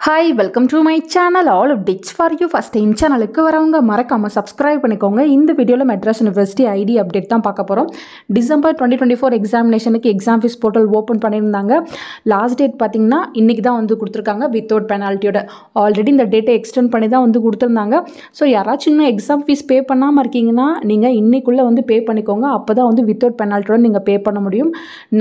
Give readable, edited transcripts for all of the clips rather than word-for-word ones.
Hi, welcome to my channel. All updates for you. First time சேனலுக்கு வரவங்க மறக்காம subscribe பண்ணிக்கோங்க. இந்த வீடியோல மெட்ராஸ் யுனிவர்சிட்டி ஐடி அப்டேட் தான் பார்க்க போறோம். டிசம்பர் 2024 எக்ஸாமினேஷனுக்கு எக்ஸாம் ஃபீஸ் போர்ட்டல் ஓபன் பண்ணியிருந்தாங்க. லாஸ்ட் டேட் பாத்தீங்கன்னா இன்னைக்கு தான் வந்து கொடுத்திருக்காங்க வித்தவுட் பெனால்ட்டியோட. ஆல்ரெடி இந்த டேட்டை எக்ஸ்டெண்ட் பண்ணி தான் வந்து கொடுத்திருந்தாங்க. ஸோ யாராச்சும் இன்னும் எக்ஸாம் ஃபீஸ் பே பண்ணாமல் இருக்கீங்கன்னா நீங்கள் இன்னைக்குள்ளே வந்து பே பண்ணிக்கோங்க. அப்போ தான் வந்து வித்தவுட் பெனால்ட்டியோட நீங்கள் பே பண்ண முடியும்.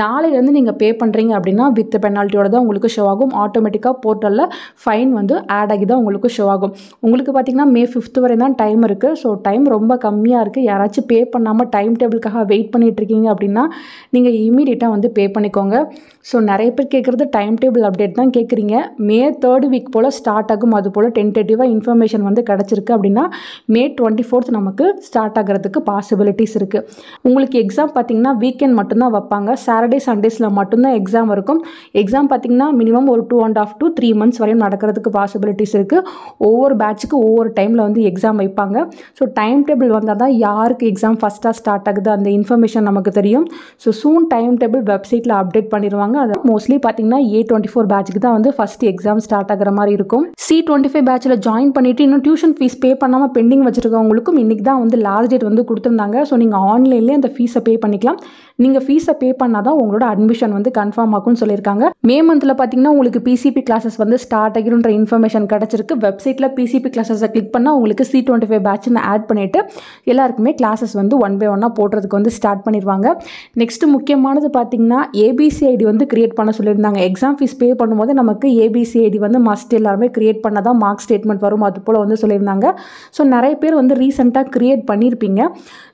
நாளையிலேருந்து நீங்கள் பே பண்ணுறீங்க அப்படின்னா வித் பெனால்ட்டியோட தான் உங்களுக்கு ஷோ ஆகும். ஆட்டோமேட்டிக்காக போர்ட்டலில் ஃபைன் வந்து ஆட் ஆகி தான் உங்களுக்கு ஷோ ஆகும். உங்களுக்கு பார்த்தீங்கன்னா May 5th வரை தான் டைம் இருக்குது. ஸோ டைம் ரொம்ப கம்மியாக இருக்குது. யாராச்சும் பே பண்ணாமல் டைம் டேபிளுக்காக வெயிட் பண்ணிட்டு இருக்கீங்க அப்படின்னா நீங்கள் இமீடியட்டாக வந்து பே பண்ணிக்கோங்க. ஸோ நிறைய பேர் கேட்குறது டைம் டேபிள் அப்டேட் தான் கேட்குறீங்க. May 3rd வீக் போல் ஸ்டார்ட் ஆகும். அது போல் டென்டேட்டிவாக இன்ஃபர்மேஷன் வந்து கிடச்சிருக்கு அப்படின்னா May 24th நமக்கு ஸ்டார்ட் ஆகிறதுக்கு பாசிபிலிட்டிஸ் இருக்குது. உங்களுக்கு எக்ஸாம் பார்த்தீங்கன்னா வீக்கெண்ட் மட்டும்தான் வைப்பாங்க. சாட்டர்டே சண்டேஸில் மட்டும்தான் எக்ஸாம் இருக்கும். எக்ஸாம் பார்த்தீங்கன்னா மினிமம் ஒரு 2.5 to 3 months வரையும் நடக்கிறதுக்கு பாசிபிலிட்டிஸ் இருக்குது. ஒவ்வொரு பேட்சுக்கு ஒவ்வொரு டைமில் வந்து எக்ஸாம் வைப்பாங்க. ஸோ டைம் டேபிள் வந்தால் தான் யாருக்கு எக்ஸாம் ஃபஸ்ட்டாக ஸ்டார்ட் ஆகுது அந்த இன்ஃபர்மேஷன் நமக்கு தெரியும். ஸோ சூன் டைம் டேபிள் வெப்சைட்டில் அப்டேட் பண்ணிடுவாங்க. அது மோஸ்ட்லி பார்த்தீங்கன்னா A24 பேட்சுக்கு தான் வந்து ஃபஸ்ட் எக்ஸாம் ஸ்டார்ட் ஆகிற மாதிரி இருக்கும். C25 பேட்சில் ஜாயின் பண்ணிவிட்டு இன்னும் டியூஷன் ஃபீஸ் பே பண்ணாமல் பெண்டிங் வச்சுருக்கவங்களுக்கும் இன்றைக்கி தான் வந்து லாஸ்ட் டேட் வந்து கொடுத்துருந்தாங்க. ஸோ நீங்கள் ஆன்லைன்லேயே அந்த ஃபீஸை பே பண்ணிக்கலாம். நீங்கள் ஃபீஸை பே பண்ணால் தான் உங்களோட அட்மிஷன் வந்து கன்ஃபார்ம் ஆகும்னு சொல்லியிருக்காங்க. மே மந்தில் பார்த்தீங்கன்னா உங்களுக்கு PCP கிளாஸஸ் வந்து ஸ்டார்ட் ஆகிருன்ற இன்ஃபர்மேஷன் கிடச்சிருக்கு. வெப்சைட்டில் PCP கிளாஸஸை கிளிக் பண்ணால் உங்களுக்கு C25 பேட்ச்னு ஆட் பண்ணிவிட்டு எல்லாருக்குமே கிளாஸஸ் வந்து 1 by 1 போடுறதுக்கு வந்து ஸ்டார்ட் பண்ணிடுவாங்க. நெக்ஸ்ட்டு முக்கியமானது பார்த்தீங்கன்னா ABC ஐடி வந்து கிரியேட் பண்ண சொல்லியிருந்தாங்க. எக்ஸாம் ஃபீஸ் பே பண்ணும்போது நமக்கு ABC ஐடி வந்து மஸ்ட் எல்லாருமே கிரியேட் பண்ணால் தான் மார்க் ஸ்டேட்மெண்ட் வரும். அது போல் வந்து சொல்லியிருந்தாங்க. ஸோ நிறைய பேர் வந்து ரீசெண்டாக கிரியேட் பண்ணியிருப்பீங்க.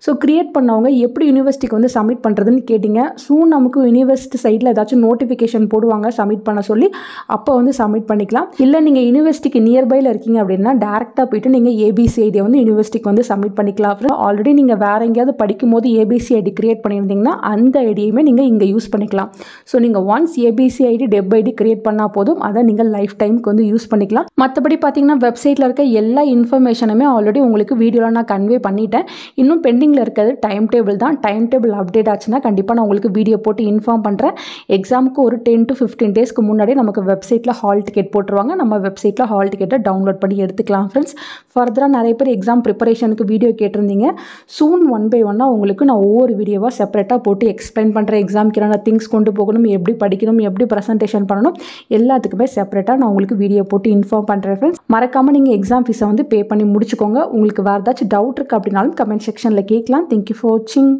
ஸோ கிரியேட் பண்ணவங்க எப்படி யூனிவர்சிட்டிக்கு வந்து சப்மிட் பண்ணுறதுன்னு கேட்டிங்க. சூன் நமக்கு யூனிவர்சிட்டி சைடில் ஏதாச்சும் நோட்டிஃபிகேஷன் போடுவாங்க சப்மிட் பண்ண சொல்லி. அப்போ வந்து சப்மிட் பண்ணிக்கலாம். இல்லை நீங்கள் யூனிவர்சிட்டிக்கு நியர்பையில் இருக்கீங்க அப்படின்னா டேரெக்டாக போய்ட்டு நீங்கள் ABC ஐடியை வந்து யூனிவர்சிட்டிக்கு வந்து சப்மிட் பண்ணிக்கலாம். ஆல்ரெடி நீங்கள் வேறு எங்கேயாவது படிக்கும் போது ABC ஐடி கிரியேட் பண்ணியிருந்தீங்கன்னா அந்த ஐடியுமே நீங்கள் இங்கே யூஸ் பண்ணிக்கலாம். ஸோ நீங்கள் once ABC ID DEB ID create பண்ணால் போதும். அதை நீங்கள் லைஃப் டைமுக்கு வந்து யூஸ் பண்ணிக்கலாம். மற்றபடி பார்த்தீங்கன்னா வெப்சைட்டில் இருக்க எல்லா இன்ஃபர்மேஷனுமே ஆல்ரெடி உங்களுக்கு வீடியோவில் நான் கன்வே பண்ணிட்டேன். இன்னும் பெண்டிங்கில் இருக்கிறது டைம் டேபிள் தான். டைம் டேபிள் அப்டேட் ஆச்சுன்னா கண்டிப்பாக நான் உங்களுக்கு வீடியோ போட்டு இன்ஃபார்ம் பண்ணுறேன். எக்ஸாமுக்கு ஒரு 10 to 15 டேஸ்க்கு முன்னாடி நமக்கு வெப்சைட்டில் ஹால் டிக்கெட் போட்டுருவாங்க. நம்ம வெப்சைட்டில் ஹால் டிக்கெட்டை டவுன்லோட் பண்ணி எடுத்துக்கலாம் ஃப்ரெண்ட்ஸ். ஃபர்தராக நிறைய பேர் எக்ஸாம் ப்ரிப்பரேஷனுக்கு வீடியோ கேட்டிருந்தீங்க. சூன் 1 by 1 உங்களுக்கு நான் ஒவ்வொரு வீடியோவாக செப்பரேட்டாக போட்டு எக்ஸ்பிளைன் பண்ணுறேன். எக்ஸாமுக்கு என்னென்ன திங்ஸ் கொண்டு போகணும், எப்படி படிக்கணும், எப்படி ப்ரெசன்டேஷன் பண்ணணும், எல்லாத்துக்குமே செப்பரேட்டாக நான் உங்களுக்கு வீடியோ போட்டு இன்ஃபார்ம் பண்ணுறேன் ஃப்ரெண்ட்ஸ். மறக்காமல் நீங்கள் எக்ஸாம் ஃபீஸை வந்து பே பண்ணி முடிச்சுக்கோங்க. உங்களுக்கு வேறு ஏதாச்சும் டவுட் இருக்குது அப்படின்னாலும் கமெண்ட் செக்ஷனில் கேட்கலாம். தேங்க்யூ ஃபார் வாட்சிங்.